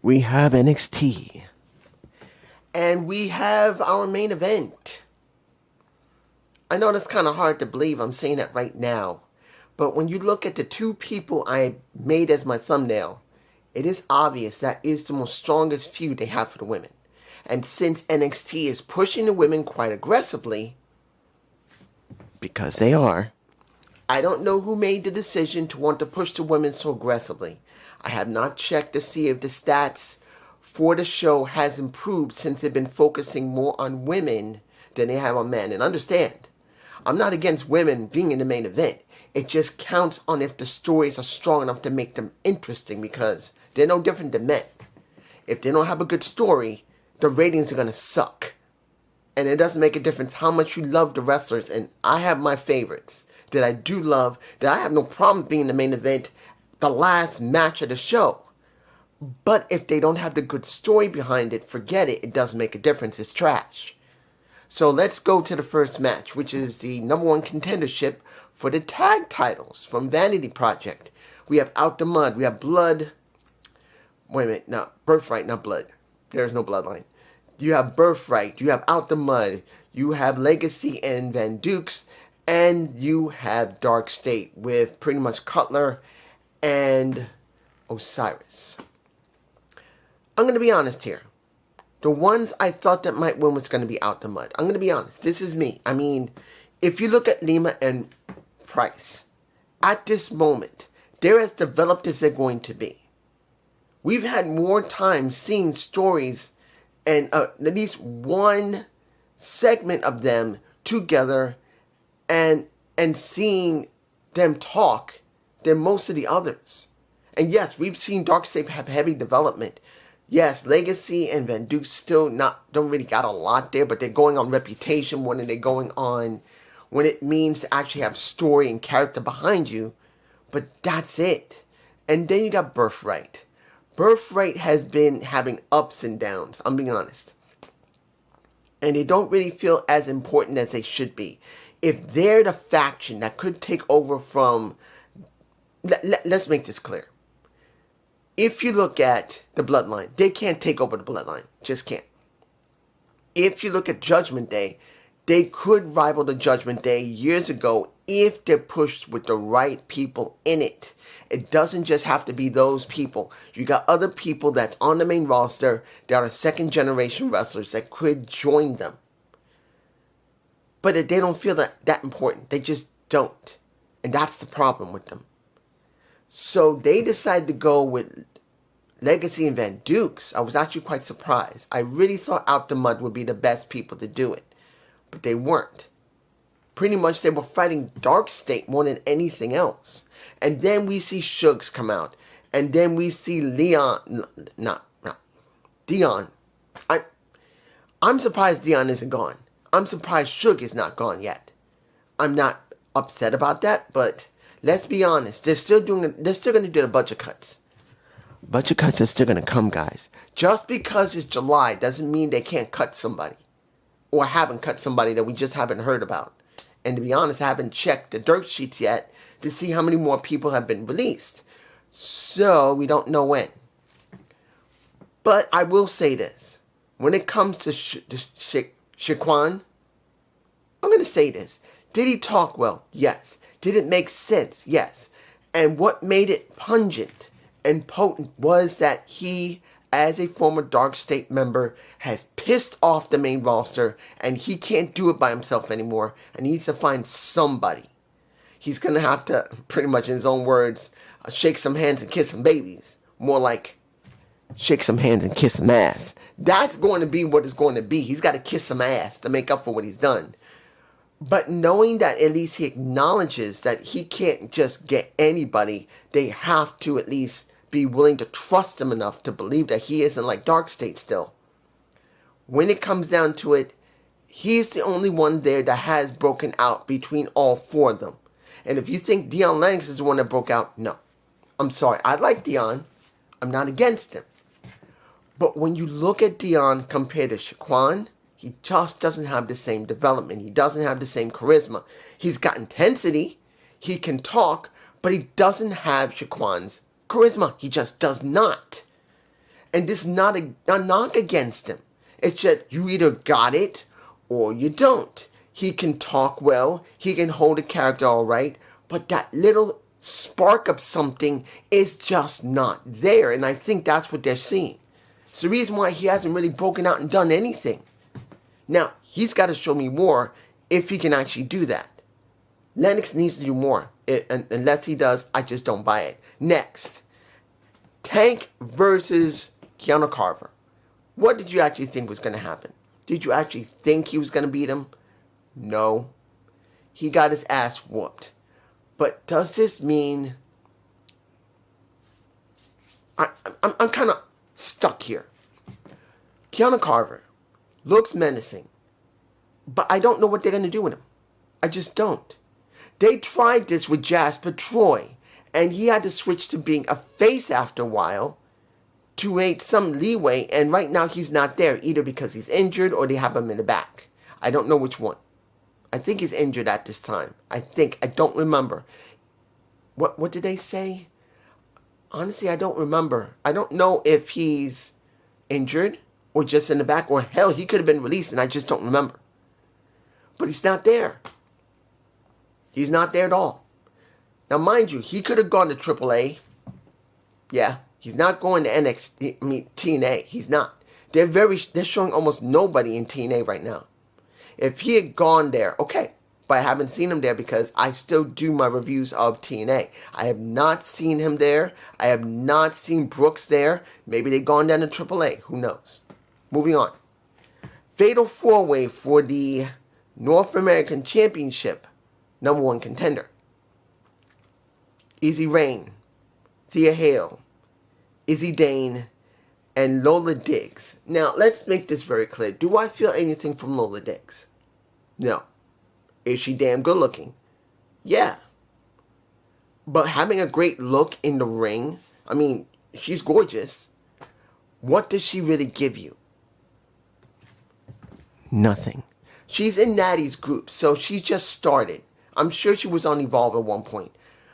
We have NXT. And we have our main event. I know that's kind of hard to believe. I'm saying that right now. But when you look at the two people I made as my thumbnail, it is obvious that is the most strongest feud they have for the women. And since NXT is pushing the women quite aggressively, because they are, I don't know who made the decision to want to push the women so aggressively. I have not checked to see if the stats for the show has improved since they've been focusing more on women than they have on men. And understand, I'm not against women being in the main event. It just counts on if the stories are strong enough to make them interesting, because they're no different than men. If they don't have a good story, the ratings are going to suck. And it doesn't make a difference how much you love the wrestlers. And I have my favorites that I do love, that I have no problem being in the main event, the last match of the show. But if they don't have the good story behind it, forget it. It doesn't make a difference. It's trash. So let's go to the first match, which is the number one contendership for the tag titles from Vanity Project. We have Out the Mud. We have Blood. Wait a minute. No, Birthright, not Blood. There's no bloodline. You have Birthright. You have Out the Mud. You have Legacy and Van Dukes. And you have Dark State with pretty much Cutler and Osiris. I'm going to be honest here. The ones I thought that might win was going to be Out the Mud. I'm going to be honest. This is me. I mean, if you look at Lima and Price, at this moment, they're as developed as they're going to be. We've had more time seeing stories and at least one segment of them together and seeing them talk than most of the others. And yes, we've seen Darkseid have heavy development. Yes, Legacy and Van Duke still don't really got a lot there, but they're going on reputation more than they're going on when it means to actually have story and character behind you. But that's it. And then you got Birthright. Birthright has been having ups and downs, I'm being honest. And they don't really feel as important as they should be. If they're the faction that could take over from... Let's make this clear. If you look at the Bloodline, they can't take over the Bloodline. Just can't. If you look at Judgment Day, they could rival the Judgment Day years ago if they're pushed with the right people in it. It doesn't just have to be those people. You got other people that's on the main roster that are second generation wrestlers that could join them. But they don't feel that important. They just don't. And that's the problem with them. So they decided to go with Legacy and Van Dukes. I was actually quite surprised. I really thought Out the Mud would be the best people to do it. But they weren't. Pretty much they were fighting Dark State more than anything else. And then we see Shugs come out. And then we see Dion. I'm surprised Dion isn't gone. I'm surprised Shug is not gone yet. I'm not upset about that, but let's be honest. They're still going to do the budget cuts. Budget cuts are still going to come, guys. Just because it's July doesn't mean they can't cut somebody. Or haven't cut somebody that we just haven't heard about. And to be honest, I haven't checked the dirt sheets yet to see how many more people have been released. So, we don't know when. But I will say this. When it comes to Shaquan, I'm going to say this. Did he talk well? Yes. Did it make sense? Yes. And what made it pungent and potent was that he, as a former Dark State member, has pissed off the main roster and he can't do it by himself anymore and he needs to find somebody. He's going to have to, pretty much in his own words, shake some hands and kiss some babies. More like, shake some hands and kiss some ass. That's going to be what it's going to be. He's got to kiss some ass to make up for what he's done. But knowing that at least he acknowledges that he can't just get anybody, they have to at least be willing to trust him enough to believe that he isn't like Dark State still. When it comes down to it, he's the only one there that has broken out between all four of them. And if you think Dion Lennox is the one that broke out, no. I'm sorry. I like Dion. I'm not against him. But when you look at Dion compared to Shaquan, he just doesn't have the same development. He doesn't have the same charisma. He's got intensity. He can talk, but he doesn't have Shaquan's charisma. He just does not. And this is not a knock against him. It's just you either got it or you don't. He can talk well. He can hold a character all right. But that little spark of something is just not there. And I think that's what they're seeing. It's the reason why he hasn't really broken out and done anything. Now, he's got to show me more if he can actually do that. Lennox needs to do more. Unless he does, I just don't buy it. Next, Tank versus Keanu Carver. What did you actually think was going to happen? Did you actually think he was going to beat him? No. He got his ass whooped. But does this mean... I'm kind of stuck here. Keanu Carver looks menacing. But I don't know what they're going to do with him. I just don't. They tried this with Jasper Troy. And he had to switch to being a face after a while to make some leeway. And right now he's not there. Either because he's injured or they have him in the back. I don't know which one. I think he's injured at this time. I don't remember. What did they say? Honestly, I don't remember. I don't know if he's injured or just in the back. Or hell, he could have been released and I just don't remember. But he's not there. He's not there at all. Now, mind you, he could have gone to AAA. Yeah, he's not going to TNA. He's not. They're showing almost nobody in TNA right now. If he had gone there, okay. But I haven't seen him there because I still do my reviews of TNA. I have not seen him there. I have not seen Brooks there. Maybe they've gone down to AAA. Who knows? Moving on. Fatal 4-Way for the North American Championship. Number 1 contender. Izzy Rain, Thea Hale, Izzy Dane, and Lola Diggs. Now, let's make this very clear. Do I feel anything from Lola Diggs? No. Is she damn good looking? Yeah. But having a great look in the ring, I mean, she's gorgeous. What does she really give you? Nothing. She's in Natty's group, so she just started. I'm sure she was on Evolve at one point.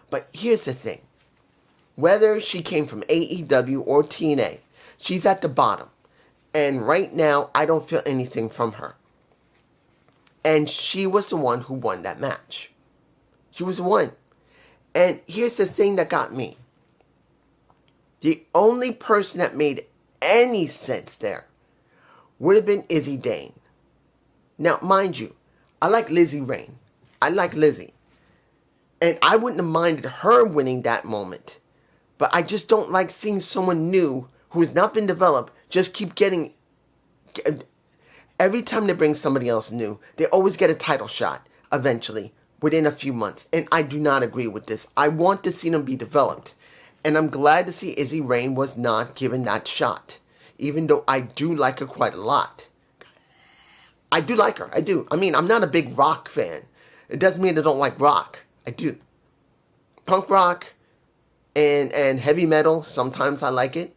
But here's the thing. Whether she came from AEW or TNA, she's at the bottom. And right now, I don't feel anything from her. And she was the one who won that match. She was the one. And here's the thing that got me. The only person that made any sense there would have been Izzy Dane. Now, mind you, I like Lizzie Rain. I like Lizzie. And I wouldn't have minded her winning that moment. But I just don't like seeing someone new who has not been developed just keep getting... Every time they bring somebody else new, they always get a title shot eventually within a few months. And I do not agree with this. I want to see them be developed. And I'm glad to see Izzy Rain was not given that shot. Even though I do like her quite a lot. I do like her. I do. I mean, I'm not a big rock fan. It doesn't mean I don't like rock. I do. Punk rock and heavy metal, sometimes I like it.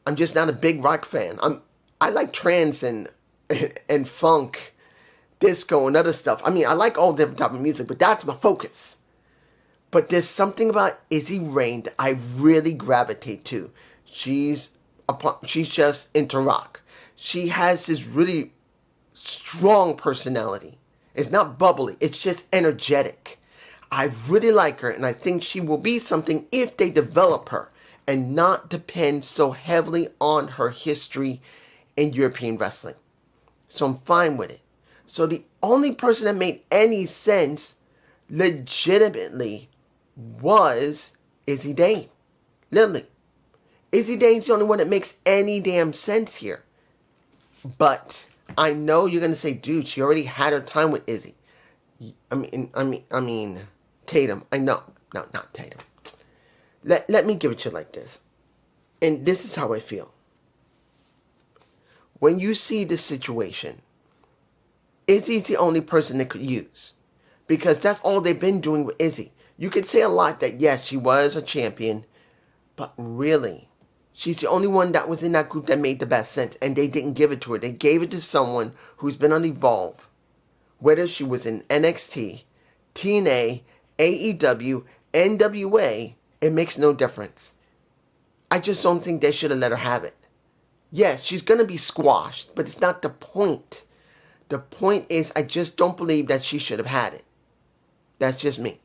I'm just not a big rock fan. I like trance and funk, disco and other stuff. I mean, I like all different type of music, but that's my focus. But there's something about Izzy Rain that I really gravitate to. She's just into rock. She has this really strong personality. It's not bubbly. It's just energetic. I really like her, and I think she will be something if they develop her and not depend so heavily on her history in European wrestling. So I'm fine with it. So the only person that made any sense legitimately was Izzy Dane. Literally. Izzy Dane's the only one that makes any damn sense here. But I know you're going to say, dude, she already had her time with Izzy. I mean, Tatum. I know. No, not Tatum. Let me give it to you like this. And this is how I feel. When you see this situation, Izzy's the only person that could use. Because that's all they've been doing with Izzy. You could say a lot that, yes, she was a champion. But really, she's the only one that was in that group that made the best sense. And they didn't give it to her. They gave it to someone who's been on Evolve. Whether she was in NXT, TNA, AEW, NWA, it makes no difference. I just don't think they should have let her have it. Yes, she's going to be squashed, but it's not the point. The point is, I just don't believe that she should have had it. That's just me.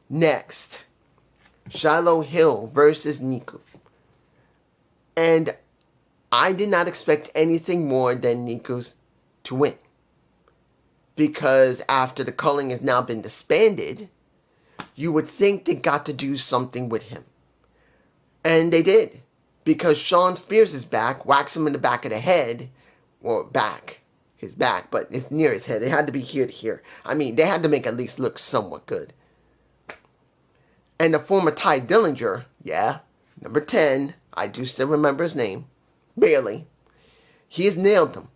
Next, Shiloh Hill versus Niku. And I did not expect anything more than Niku's to win. Because after the culling has now been disbanded, you would think they got to do something with him. And they did. Because Sean Spears is back, whacks him in the back of the head. Or his back, but it's near his head. It had to be here to here. I mean, they had to make at least look somewhat good. And the former Ty Dillinger, number 10, I do still remember his name, barely. He has nailed them.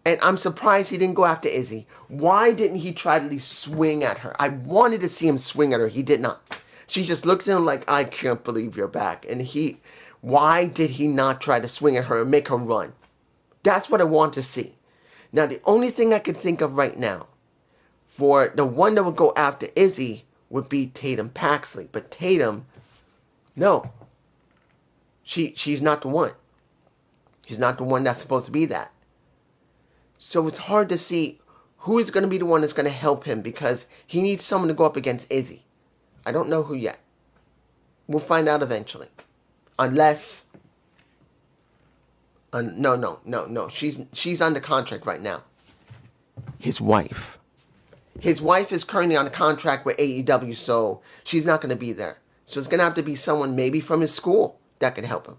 And I'm surprised he didn't go after Izzy. Why didn't he try to at least swing at her? I wanted to see him swing at her. He did not. She just looked at him like, I can't believe you're back. And why did he not try to swing at her and make her run? That's what I want to see. Now, the only thing I can think of right now for the one that would go after Izzy would be Tatum Paxley. But Tatum, no. She's not the one. She's not the one that's supposed to be that. So it's hard to see who is going to be the one that's going to help him because he needs someone to go up against Izzy. I don't know who yet. We'll find out eventually. Unless... No. She's under contract right now. His wife. His wife is currently on a contract with AEW, so she's not going to be there. So it's going to have to be someone maybe from his school that can help him.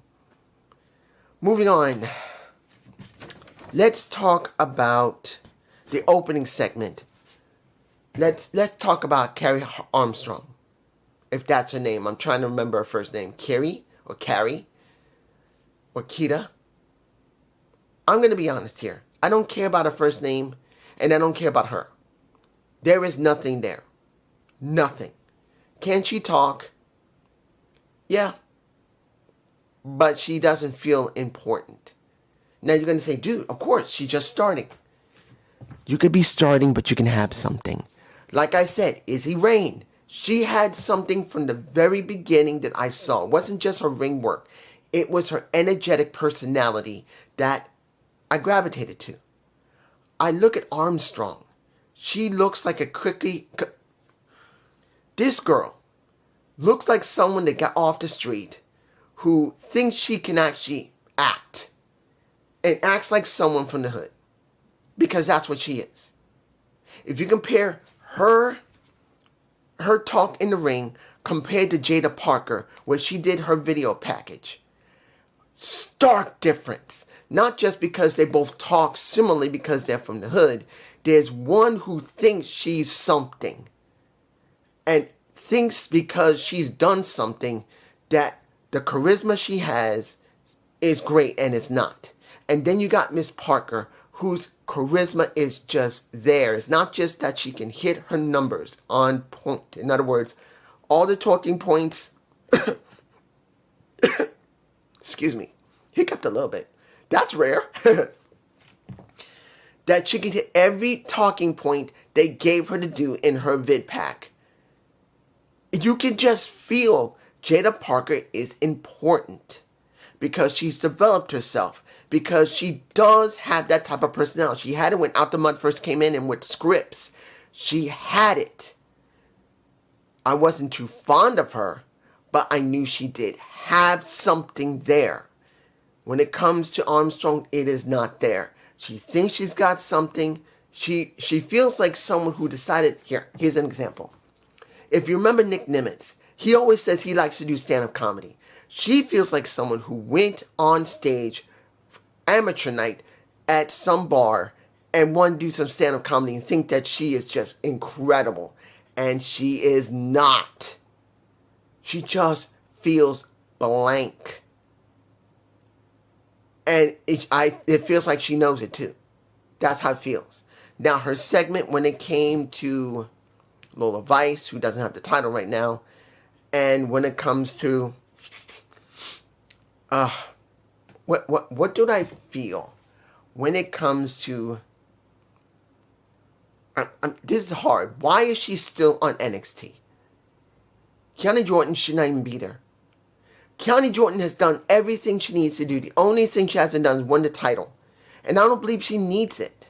Moving on. Let's talk about the opening segment. Let's talk about Carrie Armstrong. If that's her name. I'm trying to remember her first name. Carrie or Carrie or Kita. I'm going to be honest here. I don't care about her first name and I don't care about her. There is nothing there. Nothing. Can she talk? Yeah. But she doesn't feel important. Now you're going to say, dude, of course, she's just starting. You could be starting, but you can have something. Like I said, Izzy Rain. She had something from the very beginning that I saw. It wasn't just her ring work. It was her energetic personality that I gravitated to. I look at Armstrong. She looks like a cookie. This girl looks like someone that got off the street who thinks she can actually act. And acts like someone from the hood. Because that's what she is. If you compare her talk in the ring compared to Jada Parker, where she did her video package. Stark difference. Not just because they both talk similarly because they're from the hood. There's one who thinks she's something. And thinks because she's done something that the charisma she has is great and it's not. And then you got Miss Parker, whose charisma is just there. It's not just that she can hit her numbers on point. In other words, all the talking points... excuse me. Hiccuped a little bit. That's rare. That she can hit every talking point they gave her to do in her vid pack. You can just feel Jada Parker is important. Because she's developed herself. Because she does have that type of personality. She had it when Out the Mud first came in and with scripts. She had it. I wasn't too fond of her, but I knew she did have something there. When it comes to Armstrong, it is not there. She thinks she's got something. She feels like someone who decided... Here's an example. If you remember Nick Nimitz, he always says he likes to do stand-up comedy. She feels like someone who went on stage... amateur night at some bar and want to do some stand-up comedy and think that she is just incredible. And she is not. She just feels blank. And it feels like she knows it too. That's how it feels. Now, her segment when it came to Lola Vice, who doesn't have the title right now, and when it comes to... What do I feel when it comes to... this is hard. Why is she still on NXT? Kiana Jordan should not even be there. Keani Jordan has done everything she needs to do. The only thing she hasn't done is won the title. And I don't believe she needs it.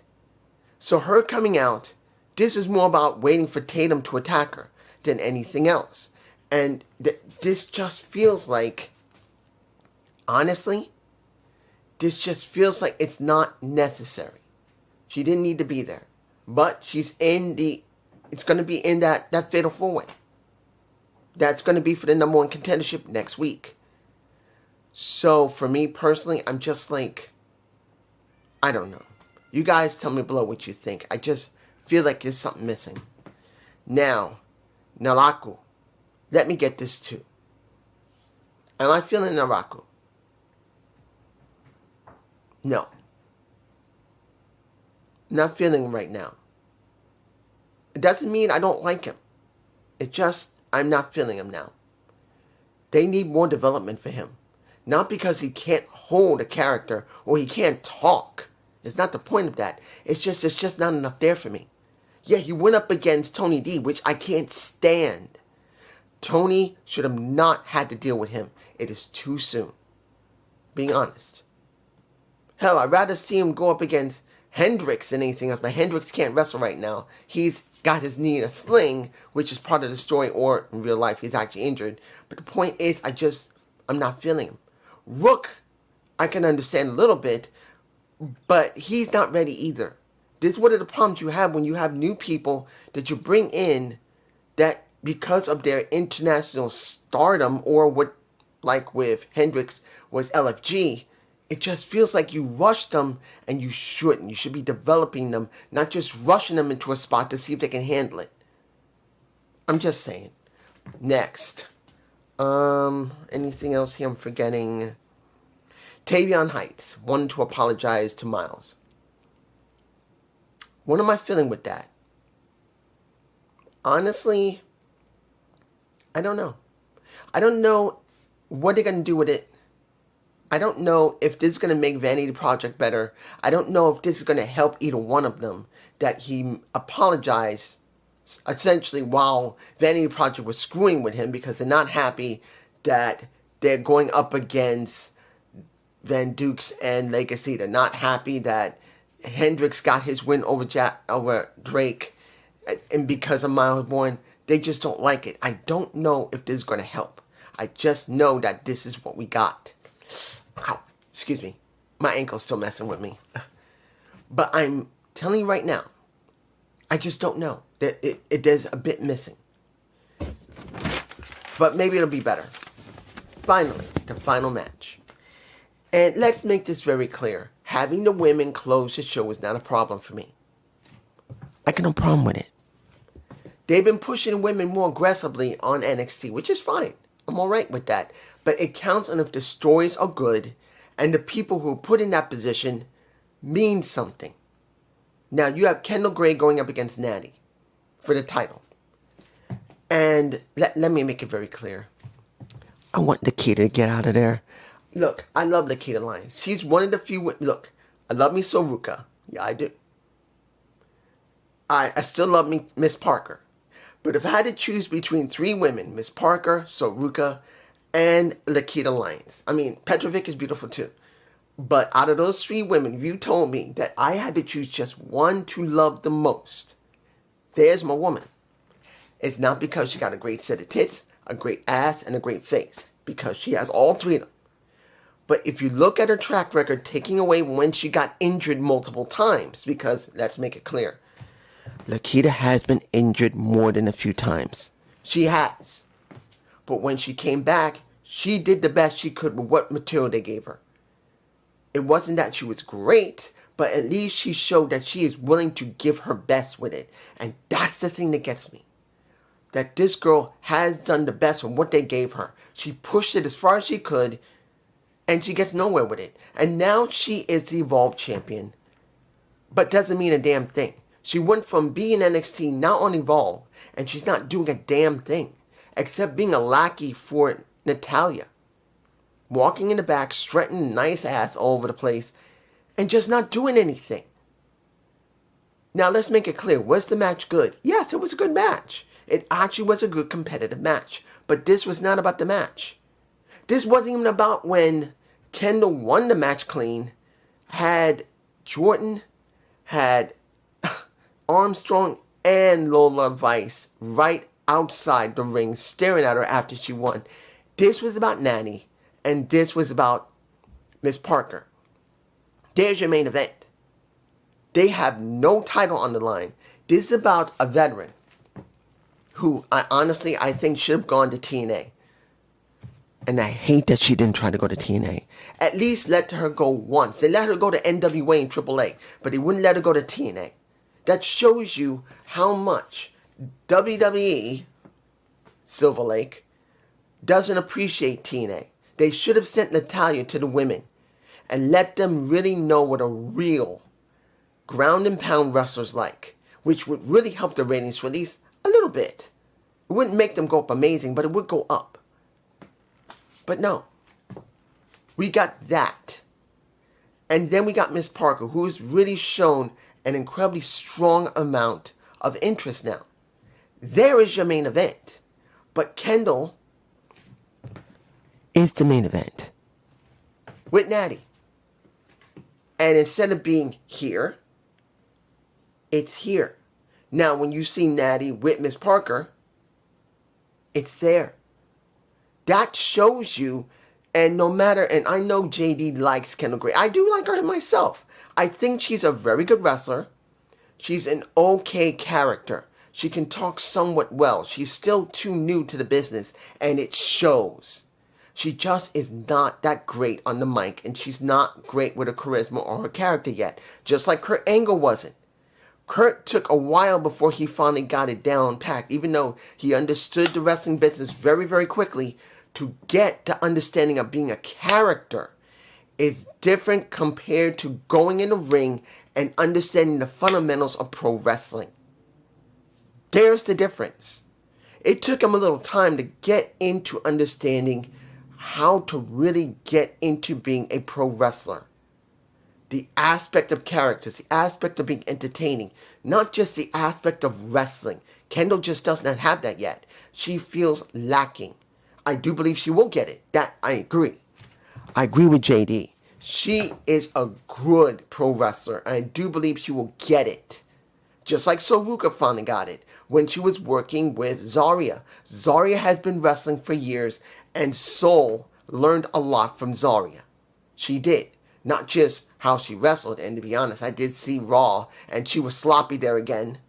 So her coming out, this is more about waiting for Tatum to attack her than anything else. And this just feels like, honestly, this just feels like it's not necessary. She didn't need to be there. But she's it's going to be in that fatal 4-way. That's going to be for the number 1 contendership next week. So for me personally, I'm just like, I don't know. You guys tell me below what you think. I just feel like there's something missing. Now, Naraku. Let me get this too. Am I feeling Naraku? No. Not feeling him right now. It doesn't mean I don't like him. It just, I'm not feeling him now. They need more development for him. Not because he can't hold a character or he can't talk. It's not the point of that. It's just not enough there for me. Yeah, he went up against Tony D, which I can't stand. Tony should have not had to deal with him. It is too soon. Being honest. Hell, I'd rather see him go up against Hendricks than anything else. But Hendricks can't wrestle right now. He's got his knee in a sling, which is part of the story, or in real life, he's actually injured. But the point is, I'm not feeling him. Rook, I can understand a little bit, but he's not ready either. This is one of the problems you have when you have new people that you bring in that because of their international stardom, or what, like with Hendricks, was LFG, it just feels like you rushed them, and you shouldn't. You should be developing them, not just rushing them into a spot to see if they can handle it. I'm just saying. Next. Anything else here I'm forgetting? Tavion Heights wanted to apologize to Miles. What am I feeling with that? Honestly, I don't know. I don't know what they're going to do with it. I don't know if this is going to make Vanity Project better. I don't know if this is going to help either one of them, that he apologized essentially while Vanity Project was screwing with him because they're not happy that they're going up against Van Dukes and Legacy. They're not happy that Hendricks got his win over Drake, and because of Miles Bourne, they just don't like it. I don't know if this is going to help. I just know that this is what we got. Ow, excuse me. My ankle's still messing with me. But I'm telling you right now, I just don't know. There's a bit missing. But maybe it'll be better. Finally, the final match. And let's make this very clear. Having the women close the show is not a problem for me. I got no problem with it. They've been pushing women more aggressively on NXT, which is fine. I'm alright with that. But it counts on if the stories are good and the people who are put in that position mean something. Now, you have Kendall Gray going up against Natty for the title. And let me make it very clear. I want Nikita to get out of there. Look, I love Nikita Lyons. She's one of the few... Look, I love me so Ruka. Yeah, I do. I still love me Miss Parker. But if I had to choose between three women, Miss Parker, Soruka, and Nikita Lyons. I mean, Petrovic is beautiful too. But out of those three women, if you told me that I had to choose just one to love the most, there's my woman. It's not because she got a great set of tits, a great ass, and a great face. Because she has all three of them. But if you look at her track record, taking away when she got injured multiple times, because let's make it clear, Nikita has been injured more than a few times. She has. But when she came back, she did the best she could with what material they gave her. It wasn't that she was great, but at least she showed that she is willing to give her best with it. And that's the thing that gets me. That this girl has done the best with what they gave her. She pushed it as far as she could, and she gets nowhere with it. And now she is the Evolved Champion. But doesn't mean a damn thing. She went from being NXT now on Evolve, and she's not doing a damn thing. Except being a lackey for Natalya. Walking in the back, strutting nice ass all over the place, and just not doing anything. Now let's make it clear. Was the match good? Yes, it was a good match. It actually was a good competitive match. But this was not about the match. This wasn't even about when Kendall won the match clean, had Jordan, had Armstrong and Lola Vice right outside the ring staring at her after she won. This was about Natty, and this was about Miss Parker. There's your main event. They have no title on the line. This is about a veteran who I think should have gone to TNA. And I hate that she didn't try to go to TNA. At least let her go once. They let her go to NWA and AAA, but they wouldn't let her go to TNA. That shows you how much WWE, Silver Lake, doesn't appreciate TNA. They should have sent Natalya to the women and let them really know what a real ground and pound wrestler's like, which would really help the ratings for at least a little bit. It wouldn't make them go up amazing, but it would go up. But no, we got that. And then we got Miss Parker, who's really shown an incredibly strong amount of interest now. There is your main event. But Kendall is the main event with Natty. And instead of being here, it's here. Now, when you see Natty with Miss Parker, it's there. That shows you, and no matter, and I know JD likes Kendall Gray. I do like her myself. I think she's a very good wrestler. She's an okay character. She can talk somewhat well. She's still too new to the business, and it shows. She just is not that great on the mic, and she's not great with her charisma or her character yet, just like Kurt Angle wasn't. Kurt took a while before he finally got it down packed, even though he understood the wrestling business very, very quickly. To get the understanding of being a character is different compared to going in the ring and understanding the fundamentals of pro wrestling. There's the difference. It took him a little time to get into understanding how to really get into being a pro wrestler. The aspect of characters, the aspect of being entertaining, not just the aspect of wrestling. Kendall just does not have that yet. She feels lacking. I do believe she will get it. That I agree. I agree with JD. She is a good pro wrestler, and I do believe she will get it. Just like Soruka finally got it when she was working with Zarya. Zarya has been wrestling for years, and Soul learned a lot from Zarya. She did. Not just how she wrestled, and to be honest, I did see Raw, and she was sloppy there again.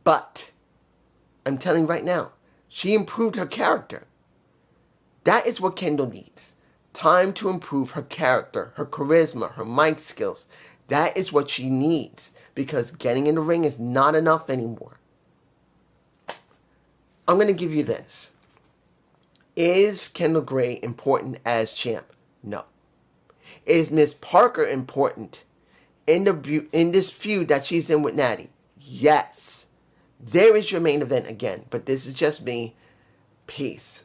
But, I'm telling you right now, she improved her character. That is what Kendall needs. Time to improve her character, her charisma, her mic skills. That is what she needs, because getting in the ring is not enough anymore. I'm going to give you this. Is Kendall Gray important as champ? No. Is Miss Parker important in this feud that she's in with Natty? Yes. There is your main event again, but this is just me. Peace.